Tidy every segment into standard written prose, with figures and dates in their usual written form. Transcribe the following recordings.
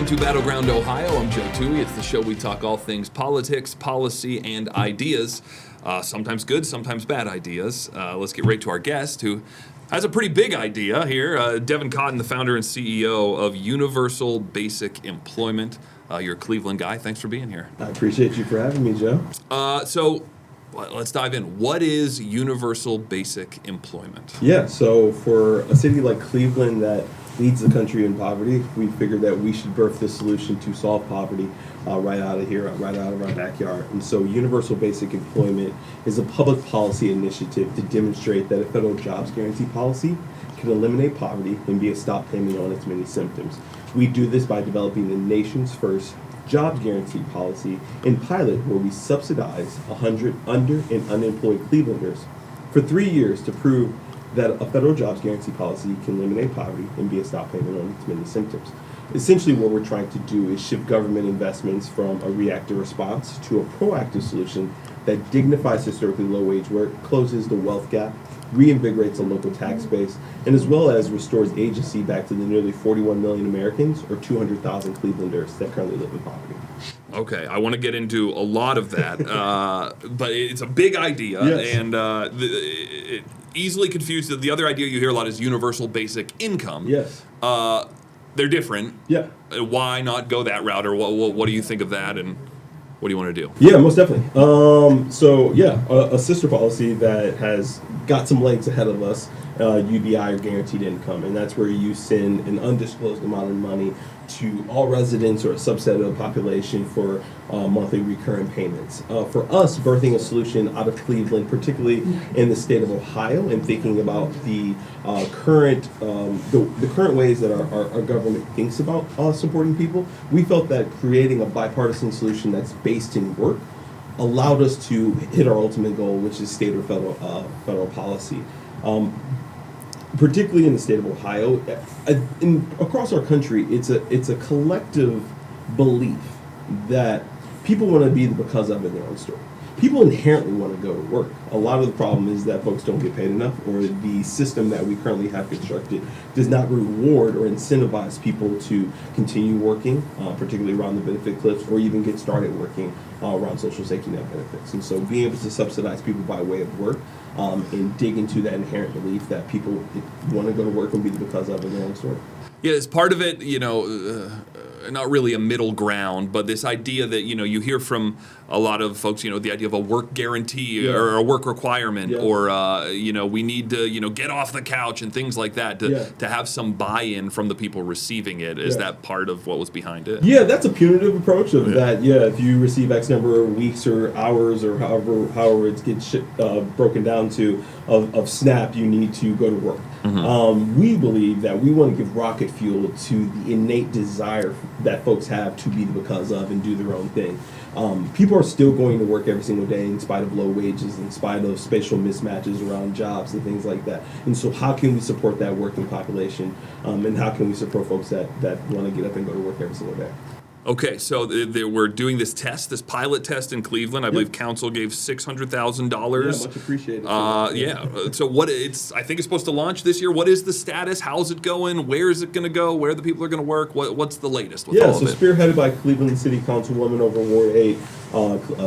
to Battleground, Ohio. I'm Joe Toohey. It's the show we talk all things politics, policy, and ideas. Sometimes good, sometimes bad ideas. Let's get right to our guest, who has a pretty big idea here. Devin Cotten, the founder and CEO of Universal Basic Employment. You're a Cleveland guy. Thanks for being here. I appreciate you for having me, Joe. So let's dive in. What is Universal Basic Employment? Yeah, so for a city like Cleveland that leads the country in poverty, we figured that we should birth the solution to solve poverty right out of here, right out of our backyard. And so Universal Basic Employment is a public policy initiative to demonstrate that a federal jobs guarantee policy can eliminate poverty and be a stop payment on its many symptoms. We do this by developing the nation's first jobs guarantee policy in pilot, where we subsidize 100 under and unemployed Clevelanders for 3 years to prove that a federal jobs guarantee policy can eliminate poverty and be a stop payment on its many symptoms. Essentially, what we're trying to do is shift government investments from a reactive response to a proactive solution that dignifies historically low-wage work, closes the wealth gap, reinvigorates a local tax base, and as well as restores agency back to the nearly 41 million Americans, or 200,000 Clevelanders, that currently live in poverty. Okay, I want to get into a lot of that, but it's a big idea, Yes. and it easily confused. The other idea you hear a lot is universal basic income. Yes. They're different. Yeah. Why not go that route, or what do you think of that, and what do you want to do? Yeah, most definitely. A sister policy that has got some legs ahead of us, UBI, or guaranteed income, and that's where you send an undisclosed amount of money to all residents or a subset of the population for monthly recurring payments. For us, birthing a solution out of Cleveland, particularly in the state of Ohio, and thinking about the current ways that our government thinks about supporting people, we felt that creating a bipartisan solution that's based in work allowed us to hit our ultimate goal, which is state or federal policy. Particularly in the state of Ohio, across our country, it's a collective belief that people want to be the because of in their own story. People inherently want to go to work. A lot of the problem is that folks don't get paid enough, or the system that we currently have constructed does not reward or incentivize people to continue working, particularly around the benefit cliffs, or even get started working around social safety net benefits. And so being able to subsidize people by way of work and dig into that inherent belief that people want to go to work and be the because of in their own story. Yeah, as part of it, not really a middle ground, but this idea that, you hear from a lot of folks, the idea of a work guarantee or a work requirement, or, we need to, get off the couch and things like that to have some buy-in from the people receiving it. Is that part of what was behind it? Yeah, that's a punitive approach of that. Yeah, if you receive X number of weeks or hours or however it gets broken down to of SNAP, you need to go to work. Mm-hmm. We believe that we want to give rocket fuel to the innate desire that folks have to be the because of and do their own thing. People are still going to work every single day in spite of low wages, in spite of spatial mismatches around jobs and things like that. And so how can we support that working population? And how can we support folks that want to get up and go to work every single day? Okay, so we're doing this pilot test in Cleveland. I believe council gave $600,000. Yeah, much appreciated. So I think it's supposed to launch this year. What is the status? How's it going? Where is it going to go? Where the people are going to work? What's the latest with all of it? Spearheaded by Cleveland City Councilwoman over Ward 8,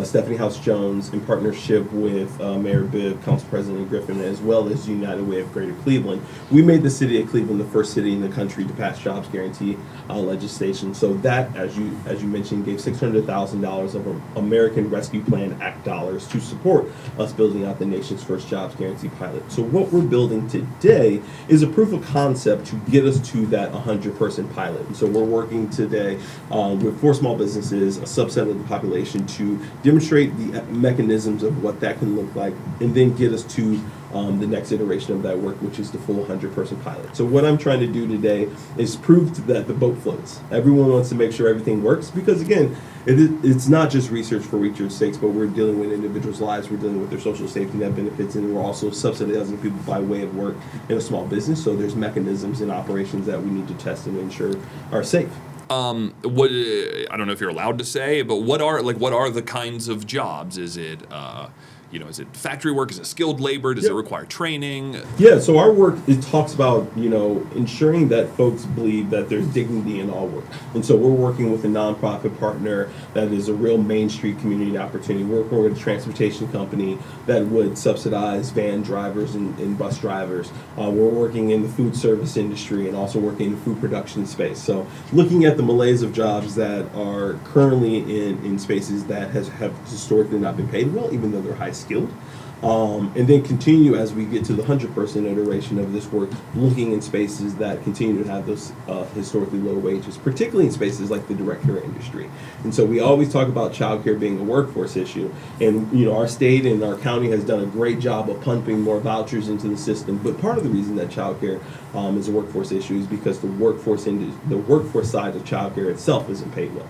Stephanie House Jones, in partnership with Mayor Bibb, Council President Griffin, as well as United Way of Greater Cleveland. We made the city of Cleveland the first city in the country to pass jobs guarantee legislation. So that, as you mentioned, gave $600,000 of American Rescue Plan Act dollars to support us building out the nation's first jobs guarantee pilot. So what we're building today is a proof of concept to get us to that 100-person pilot. And so we're working today with 4 small businesses, a subset of the population, to demonstrate the mechanisms of what that can look like, and then get us to the next iteration of that work, which is the full 100-person pilot. So what I'm trying to do today is prove that the boat floats. Everyone wants to make sure everything works, because again, it's not just research for research's sake, but we're dealing with individuals' lives, we're dealing with their social safety net benefits, and we're also subsidizing people by way of work in a small business. So there's mechanisms and operations that we need to test and ensure are safe. What I don't know if you're allowed to say, but what are the kinds of jobs? Is it is it factory work? Is it skilled labor? Does it require training? Yeah, so our work, it talks about, ensuring that folks believe that there's dignity in all work. And so we're working with a nonprofit partner that is a real Main Street community opportunity. We're working with a transportation company that would subsidize van drivers and bus drivers. We're working in the food service industry and also working in the food production space. So looking at the malaise of jobs that are currently in spaces that have historically not been paid well, even though they're high skilled. And then continue as we get to the 100% iteration of this work, looking in spaces that continue to have those historically low wages, particularly in spaces like the direct care industry. And so we always talk about childcare being a workforce issue. And our state and our county has done a great job of pumping more vouchers into the system. But part of the reason that childcare is a workforce issue is because the workforce side of childcare itself isn't paid well.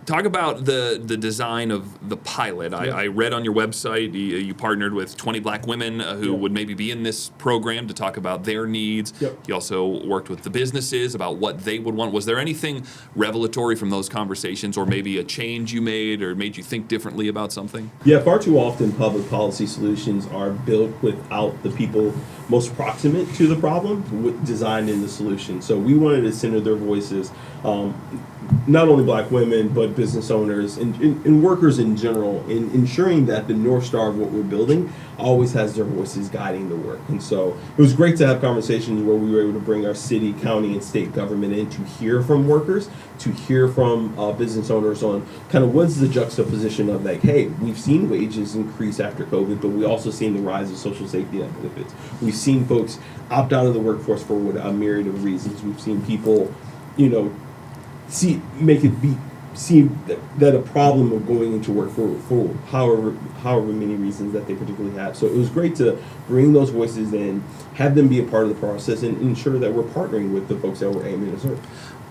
Talk about the design of the pilot. I read on your website you partnered with 20 black women who would maybe be in this program to talk about their needs. You also worked with the businesses about what they would want. Was there anything revelatory from those conversations, or maybe a change you made or made you think differently about something? Yeah, far too often public policy solutions are built without the people most proximate to the problem designed in the solution. So we wanted to center their voices, not only black women, but business owners and workers in general, in ensuring that the North Star of what we're building always has their voices guiding the work. And so it was great to have conversations where we were able to bring our city, county, and state government in to hear from workers, to hear from business owners on kind of what's the juxtaposition of like, hey, we've seen wages increase after COVID, but we also seen the see folks opt out of the workforce for a myriad of reasons. We've seen people, see that a problem of going into work for however many reasons that they particularly have. So it was great to bring those voices in, have them be a part of the process, and ensure that we're partnering with the folks that we're aiming to serve.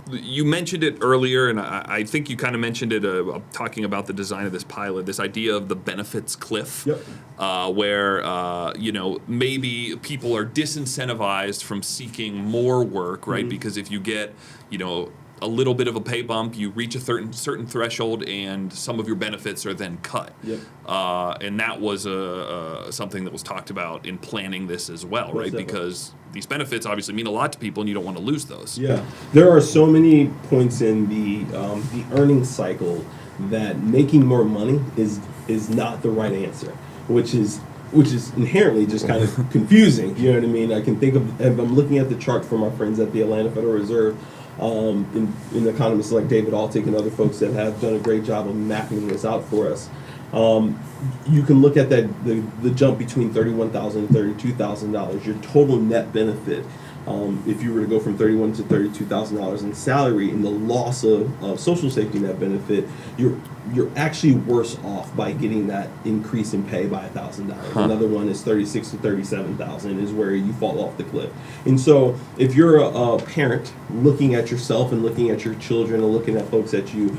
You mentioned it earlier, and I think you kind of mentioned it talking about the design of this pilot, this idea of the benefits cliff, where, maybe people are disincentivized from seeking more work, right? Mm-hmm. Because if you get, a little bit of a pay bump, you reach a certain threshold, and some of your benefits are then cut. And that was something that was talked about in planning this as well, right? Because these benefits obviously mean a lot to people, and you don't want to lose those. Yeah, there are so many points in the earnings cycle that making more money is not the right answer, which is inherently just kind of confusing. You know what I mean? I can think of, if I'm looking at the chart from our friends at the Atlanta Federal Reserve, in economists like David Altick and other folks that have done a great job of mapping this out for us. You can look at that the jump between $31,000 and $32,000, your total net benefit. If you were to go from $31,000 to $32,000 in salary, and the loss of social safety net benefit, you're actually worse off by getting that increase in pay by $1,000. Another one is $36,000 to $37,000 is where you fall off the cliff. And so, if you're a parent looking at yourself and looking at your children and looking at folks that you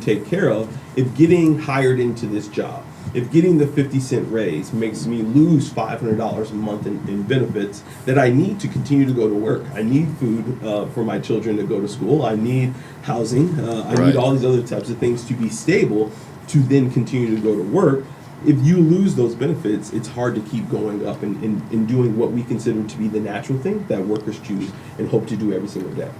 take care of, if getting hired into this job, if getting the 50-cent raise makes me lose $500 a month in benefits that I need to continue to go to work, I need food for my children to go to school, I need housing, I need all these other types of things to be stable to then continue to go to work. If you lose those benefits, it's hard to keep going up and doing what we consider to be the natural thing that workers choose and hope to do every single day.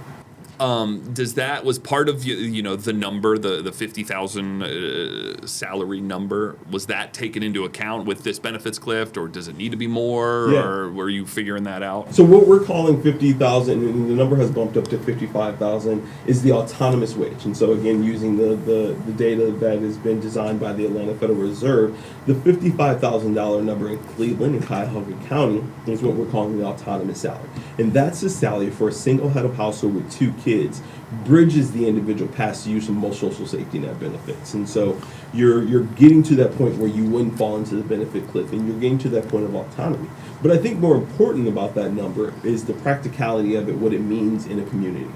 Was part of the number, the 50,000 salary number, was that taken into account with this benefits cliff, or does it need to be more, or were you figuring that out? So what we're calling 50,000, and the number has bumped up to 55,000, is the autonomous wage. And so again, using the data that has been designed by the Atlanta Federal Reserve, the $55,000 number in Cleveland and Cuyahoga County is what we're calling the autonomous salary. And that's the salary for a single head of household with 2 kids, bridges the individual past the use of most social safety net benefits. And so you're getting to that point where you wouldn't fall into the benefit cliff, and you're getting to that point of autonomy. But I think more important about that number is the practicality of it, what it means in a community.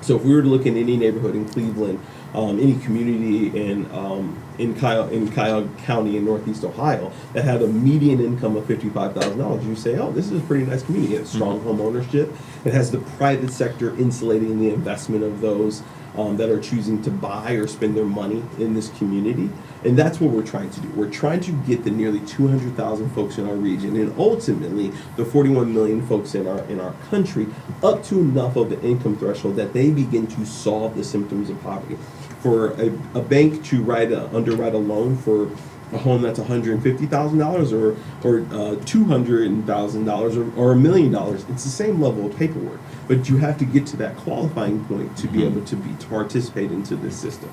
So if we were to look in any neighborhood in Cleveland, any community in Cuyahoga County in Northeast Ohio that had a median income of $55,000, you say, oh, this is a pretty nice community. It has strong home ownership. It has the private sector insulating the investment of those that are choosing to buy or spend their money in this community. And that's what we're trying to do. We're trying to get the nearly 200,000 folks in our region and ultimately the 41 million folks in our country up to enough of an income threshold that they begin to solve the symptoms of poverty. For a bank to underwrite a loan for a home that's $150,000 or $200,000 or $1 million, it's the same level of paperwork. But you have to get to that qualifying point to be able to participate into this system.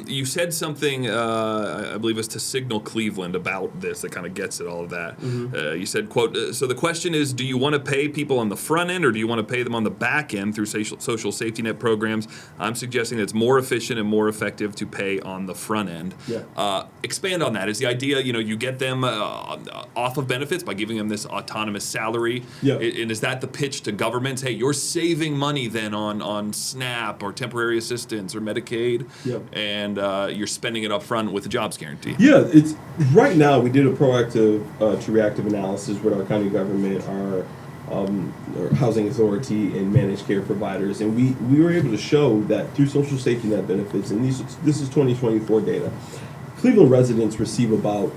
You said something, I believe it's to Signal Cleveland about this that kind of gets at all of that. You said, quote, so the question is, do you want to pay people on the front end or do you want to pay them on the back end through social safety net programs? I'm suggesting that it's more efficient and more effective to pay on the front end. Yeah. Expand on that. Is the idea, you get them off of benefits by giving them this autonomous salary? Yeah. And is that the pitch to governments? Hey, you're saving money then on SNAP or temporary assistance or Medicaid? Yeah. And you're spending it up front with the jobs guarantee. Yeah, it's right now we did a proactive to reactive analysis with our county government, our housing authority, and managed care providers, and we were able to show that through social safety net benefits, and this is 2024 data, Cleveland residents receive about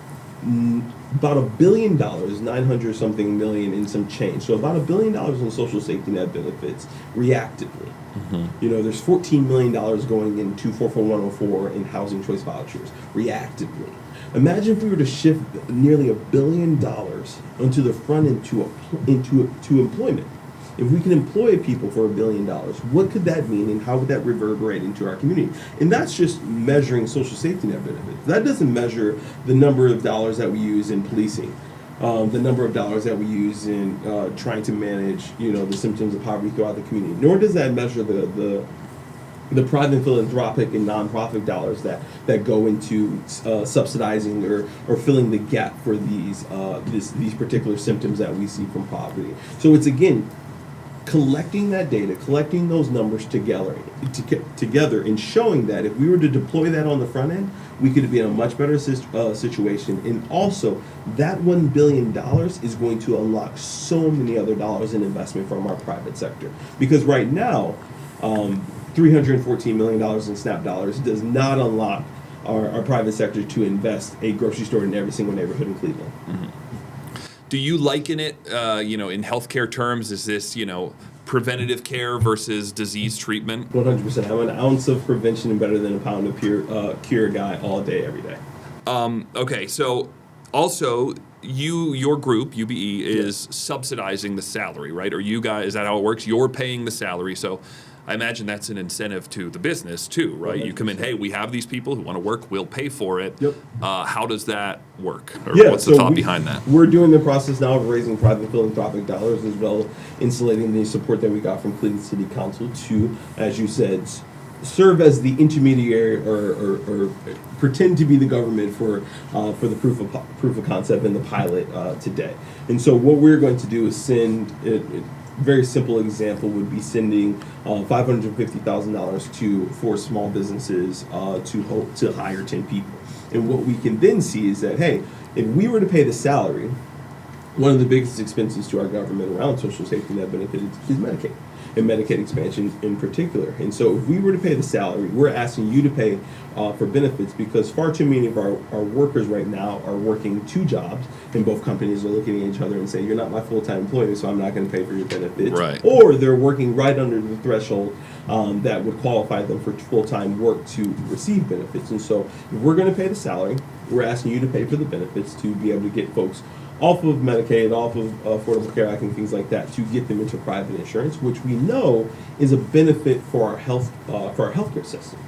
$1 billion, 900 something million in some change. So about $1 billion in social safety net benefits reactively. There's $14 million going into 44104 in housing choice vouchers reactively. Imagine if we were to shift nearly $1 billion onto the front end into employment. If we can employ people for $1 billion, what could that mean and how would that reverberate into our community? And that's just measuring social safety net benefits. That doesn't measure the number of dollars that we use in policing, the number of dollars that we use in trying to manage, the symptoms of poverty throughout the community. Nor does that measure the private philanthropic and nonprofit dollars that go into subsidizing or filling the gap for these particular symptoms that we see from poverty. So it's, again, collecting that data, collecting those numbers together and showing that if we were to deploy that on the front end, we could be in a much better situation. And also, that $1 billion is going to unlock so many other dollars in investment from our private sector. Because right now, $314 million in SNAP dollars does not unlock our private sector to invest a grocery store in every single neighborhood in Cleveland. Do you liken it, in healthcare terms? Is this, preventative care versus disease treatment? 100%. I'm an ounce of prevention and better than a pound of cure guy all day, every day. Okay, so also your group, UBE, is subsidizing the salary, right? Or you guys, is that how it works? You're paying the salary, so I imagine that's an incentive to the business too, right? 100%. You come in, hey, we have these people who want to work, we'll pay for it. Yep. How does that work? Or what's so the thought behind that? We're doing the process now of raising private philanthropic dollars as well, insulating the support that we got from Cleveland City Council to, as you said, serve as the intermediary or pretend to be the government for the proof of concept and the pilot today. And so what we're going to do is send very simple example would be sending $550,000 to 4 small businesses to hire 10 people. And what we can then see is that, hey, if we were to pay the salary, one of the biggest expenses to our government around social safety net benefit is Medicaid, and Medicaid expansion in particular. And so if we were to pay the salary, we're asking you to pay for benefits because far too many of our workers right now are working 2 jobs, and both companies are looking at each other and saying, you're not my full-time employee, so I'm not going to pay for your benefits. Right. Or they're working right under the threshold that would qualify them for full-time work to receive benefits. And so if we're going to pay the salary, we're asking you to pay for the benefits to be able to get folks off of Medicaid, off of Affordable Care Act and things like that, to get them into private insurance, which we know is a benefit for our healthcare system.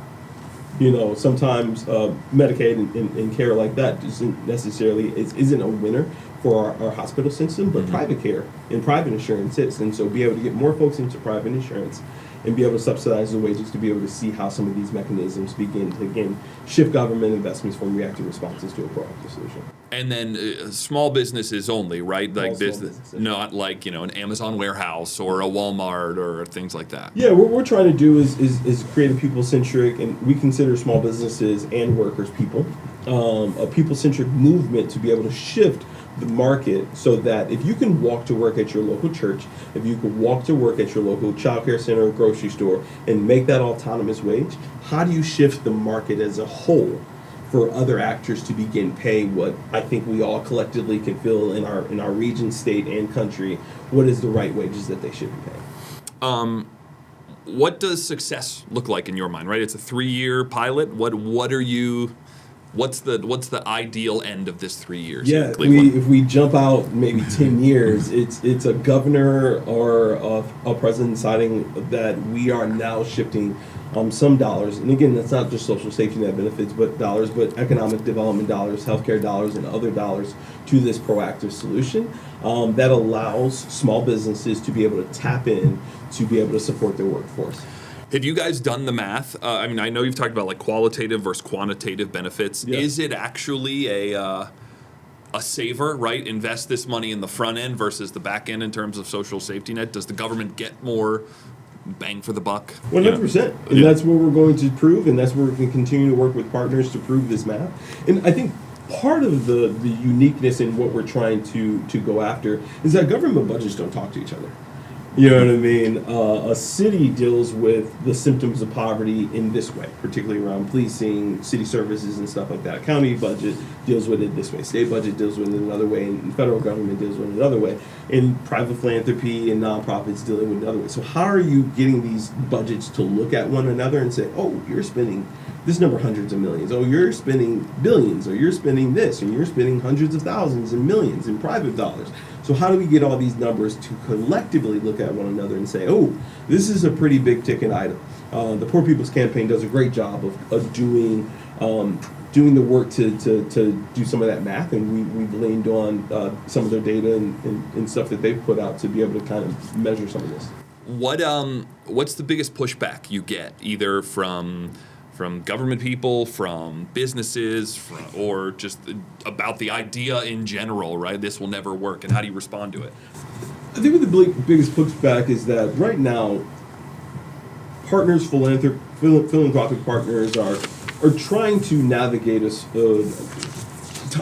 Sometimes Medicaid and care like that isn't a winner for our hospital system, but private care and private insurance is. And so be able to get more folks into private insurance and be able to subsidize the wages to be able to see how some of these mechanisms begin to, again, shift government investments from reactive responses to a proactive solution. And then small businesses only, right? Like businesses. Not like, an Amazon warehouse or a Walmart or things like that. Yeah, what we're trying to do is create a people-centric, and we consider small businesses and workers people, a people-centric movement to be able to shift the market so that if you can walk to work at your local church, if you could walk to work at your local child care center or grocery store and make that autonomous wage, how do you shift the market as a whole for other actors to begin pay what I think we all collectively can feel in our region, state, and country, what is the right wages that they should be paying. What does success look like in your mind, right? It's a 3-year pilot. What's the ideal end of this 3 years? Yeah, if we jump out maybe 10 years, it's a governor or a president deciding that we are now shifting some dollars, and again, that's not just social safety net benefits, but economic development dollars, healthcare dollars, and other dollars to this proactive solution that allows small businesses to be able to tap in to be able to support their workforce. Have you guys done the math? I mean, I know you've talked about like qualitative versus quantitative benefits. Yeah. Is it actually a saver, right? Invest this money in the front end versus the back end in terms of social safety net? Does the government get more bang for the buck? 100%. And that's what we're going to prove, and that's where we can continue to work with partners to prove this math. And I think part of the uniqueness in what we're trying to go after is that government budgets don't talk to each other. You know what I mean? A city deals with the symptoms of poverty in this way, particularly around policing, city services, and stuff like that. County budget deals with it this way. State budget deals with it another way, and federal government deals with it another way. And private philanthropy and nonprofits dealing with it another way. So how are you getting these budgets to look at one another and say, oh, you're spending this number hundreds of millions, oh, you're spending billions, or you're spending this, and you're spending hundreds of thousands and millions in private dollars. So how do we get all these numbers to collectively look at one another and say, oh, this is a pretty big ticket item? The Poor People's Campaign does a great job of doing the work to do some of that math, and we've leaned on some of their data and stuff that they've put out to be able to kind of measure some of this. What's the biggest pushback you get, either from government people, from businesses, or just about the idea in general, right? This will never work, and how do you respond to it? I think the biggest pushback is that right now, partners, philanthropic partners are trying to navigate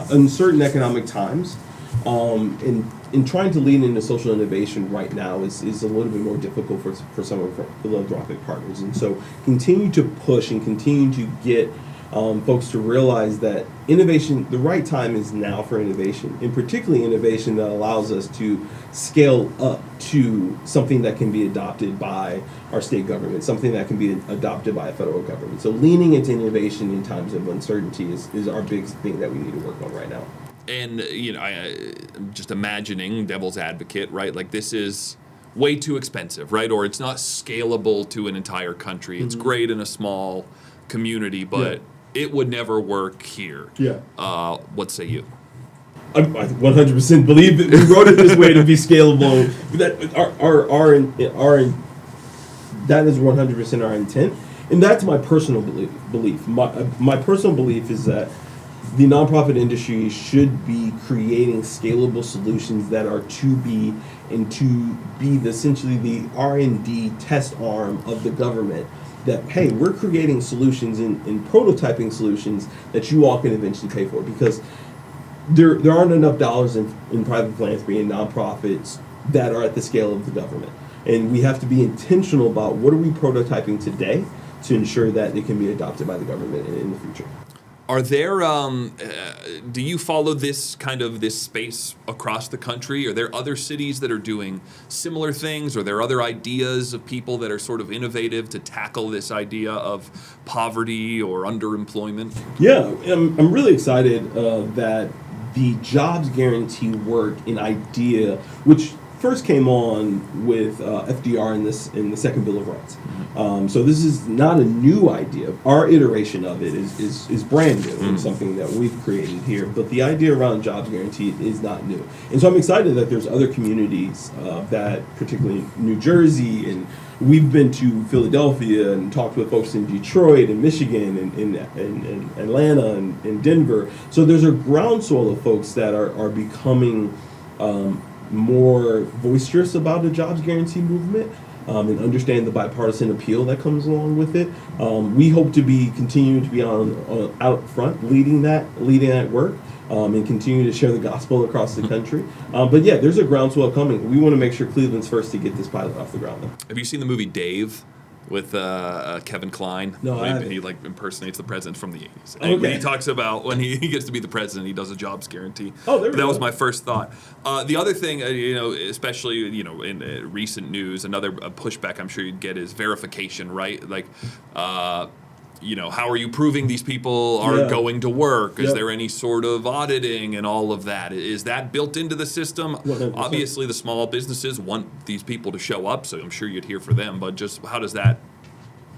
uncertain economic times, and trying to lean into social innovation right now is a little bit more difficult for some of our philanthropic partners. And so continue to push and continue to get folks to realize that innovation, the right time is now for innovation, and particularly innovation that allows us to scale up to something that can be adopted by our state government, something that can be adopted by a federal government. So leaning into innovation in times of uncertainty is our big thing that we need to work on right now. And, I'm just imagining, devil's advocate, right? Like, this is way too expensive, right? Or it's not scalable to an entire country. It's great in a small community, but it would never work here. Yeah. What say you? I 100% believe that we wrote it this way to be scalable. That that is 100% our intent, and that's my personal belief. My personal belief is that the nonprofit industry should be creating scalable solutions that are to be essentially the R&D test arm of the government. That, hey, we're creating solutions and prototyping solutions that you all can eventually pay for, because there aren't enough dollars in private philanthropy and nonprofits that are at the scale of the government. And we have to be intentional about what are we prototyping today to ensure that it can be adopted by the government in the future. Are there, do you follow this space across the country? Are there other cities that are doing similar things? Are there other ideas of people that are sort of innovative to tackle this idea of poverty or underemployment? Yeah, I'm really excited that the jobs guarantee work and idea, which first came on with FDR in the second Bill of Rights. So this is not a new idea. Our iteration of it is brand new and something that we've created here. But the idea around jobs guarantee is not new. And so I'm excited that there's other communities that, particularly New Jersey, and we've been to Philadelphia and talked with folks in Detroit and Michigan and Atlanta and Denver. So there's a groundswell of folks that are becoming more boisterous about the jobs guarantee movement, and understand the bipartisan appeal that comes along with it. We hope to be continuing to be out front, leading that work, and continue to share the gospel across the country. But yeah, there's a groundswell coming. We want to make sure Cleveland's first to get this pilot off the ground. Have you seen the movie Dave? with Kevin Kline. No, I he like impersonates the president from the 80s. And when he talks about when he gets to be the president, he does a jobs guarantee. Oh, there we that go. was my first thought. The other thing, especially in recent news, another pushback I'm sure you'd get is verification, right? Like. How are you proving these people are going to work? Is there any sort of auditing and all of that? Is that built into the system? 100%. Obviously, the small businesses want these people to show up, so I'm sure you'd hear for them. But just how does that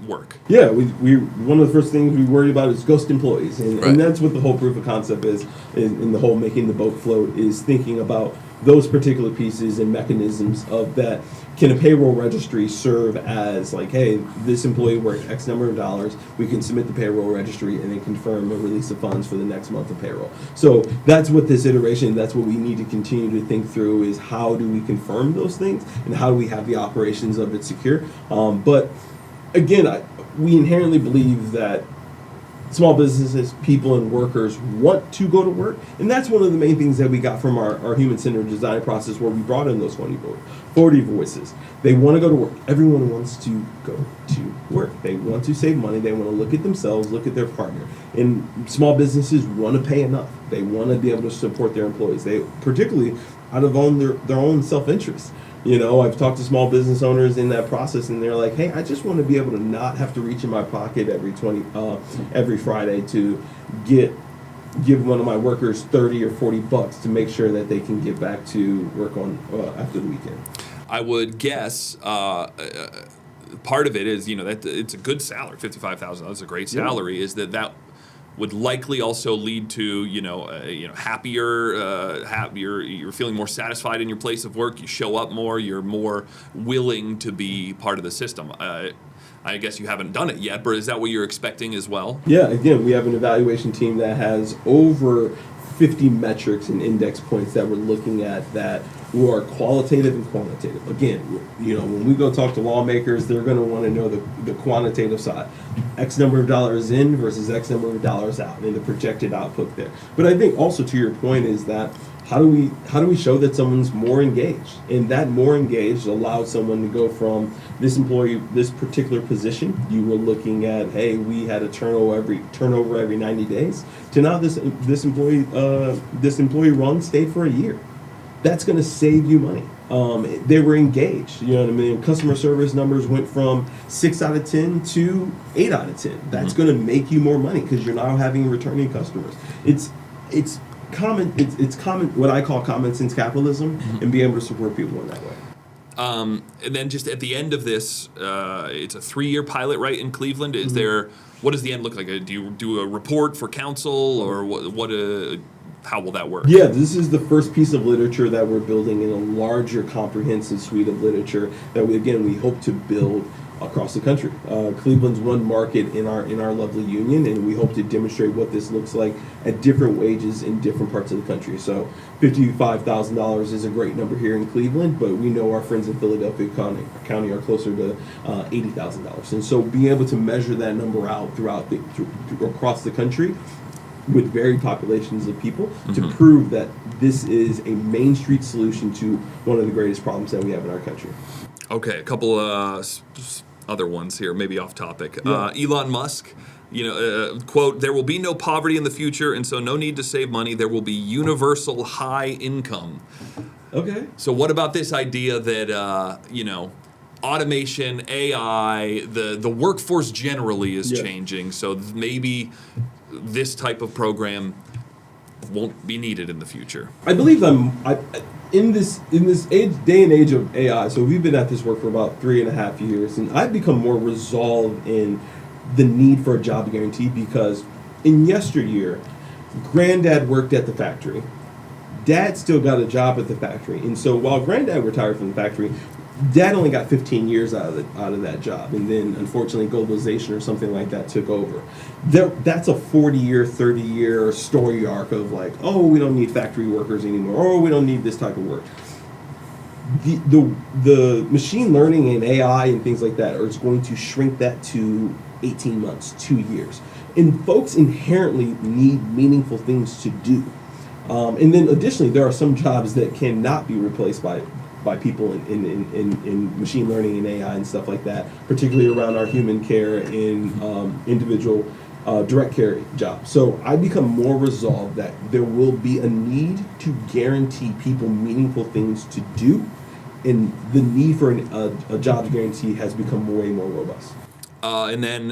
work? Yeah, we one of the first things we worry about is ghost employees, and that's what the whole proof of concept is in the whole making the boat float, is thinking about those particular pieces and mechanisms of that. Can a payroll registry serve as like, hey, this employee worked X number of dollars, we can submit the payroll registry and then confirm a release of funds for the next month of payroll. So that's what this iteration, that's what we need to continue to think through, is how do we confirm those things and how do we have the operations of it secure. But again, we inherently believe that small businesses, people, and workers want to go to work, and that's one of the main things that we got from our human-centered design process, where we brought in those 40 voices. They want to go to work. Everyone wants to go to work. They want to save money. They want to look at themselves, look at their partner. And small businesses want to pay enough. They want to be able to support their employees. They particularly out of their own self-interest. I've talked to small business owners in that process, and they're like, "Hey, I just want to be able to not have to reach in my pocket every Friday to give one of my workers $30 or $40 to make sure that they can get back to work on after the weekend." I would guess part of it is that it's a good salary, $55,000 is a great salary. Is that would likely also lead to happier, you're feeling more satisfied in your place of work. You show up more. You're more willing to be part of the system. I guess you haven't done it yet, but is that what you're expecting as well? Yeah. Again, we have an evaluation team that has over 50 metrics and index points that we're looking at that are qualitative and quantitative. Again, when we go talk to lawmakers, they're going to want to know the quantitative side. X number of dollars in versus X number of dollars out, and the projected output there. But I think also to your point is that how do we show that someone's more engaged? And that more engaged allows someone to go from this employee, this particular position, you were looking at, hey, we had a turnover every 90 days, to now this employee run stayed for a year. That's going to save you money. They were engaged. You know what I mean? Customer service numbers went from 6 out of 10 to 8 out of 10. That's going to make you more money because you're now having returning customers. It's common. It's common. What I call common sense capitalism, and be able to support people in that way. And then just at the end of this, it's a 3-year pilot, right, in Cleveland. Is there? What does the end look like? Do you do a report for council, or what? How will that work? Yeah, this is the first piece of literature that we're building in a larger, comprehensive suite of literature that we hope to build across the country. Cleveland's one market in our lovely union, and we hope to demonstrate what this looks like at different wages in different parts of the country. So $55,000 is a great number here in Cleveland, but we know our friends in Philadelphia County are closer to $80,000. And so being able to measure that number out across the country with varied populations of people to prove that this is a Main Street solution to one of the greatest problems that we have in our country. Okay, a couple other ones here, maybe off topic. Yeah. Elon Musk, quote, "There will be no poverty in the future, and so no need to save money. There will be universal high income." Okay. So what about this idea that, automation, AI, the workforce generally is changing, so maybe this type of program won't be needed in the future? I believe in this day and age of AI. So we've been at this work for about 3.5 years, and I've become more resolved in the need for a job guarantee, because in yesteryear, Granddad worked at the factory. Dad still got a job at the factory, and so while Granddad retired from the factory, Dad only got 15 years out of that job, and then unfortunately globalization or something like that took over. That's a 40-year, 30-year story arc of like, oh, we don't need factory workers anymore, or we don't need this type of work. The machine learning and AI and things like that is going to shrink that to 18 months, 2 years. And folks inherently need meaningful things to do. And then additionally, there are some jobs that cannot be replaced by by people in machine learning and AI and stuff like that, particularly around our human care in individual direct care jobs. So I become more resolved that there will be a need to guarantee people meaningful things to do, and the need for a job guarantee has become way more robust. And then,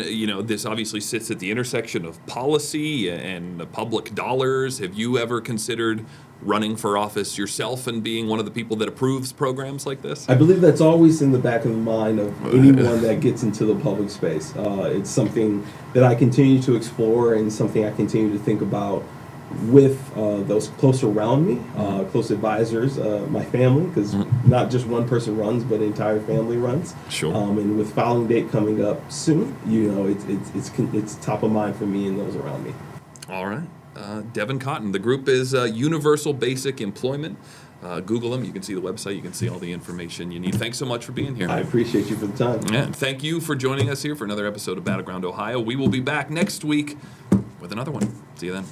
this obviously sits at the intersection of policy and public dollars. Have you ever considered running for office yourself and being one of the people that approves programs like this? I believe that's always in the back of the mind of anyone that gets into the public space. It's something that I continue to explore and something I continue to think about with those close around me, close advisors, my family, because not just one person runs, but an entire family runs. Sure. And with filing date coming up soon, it's top of mind for me and those around me. All right. Devin Cotten. The group is Universal Basic Employment. Google them. You can see the website. You can see all the information you need. Thanks so much for being here. I appreciate you for the time. Yeah, and thank you for joining us here for another episode of Battleground Ohio. We will be back next week with another one. See you then.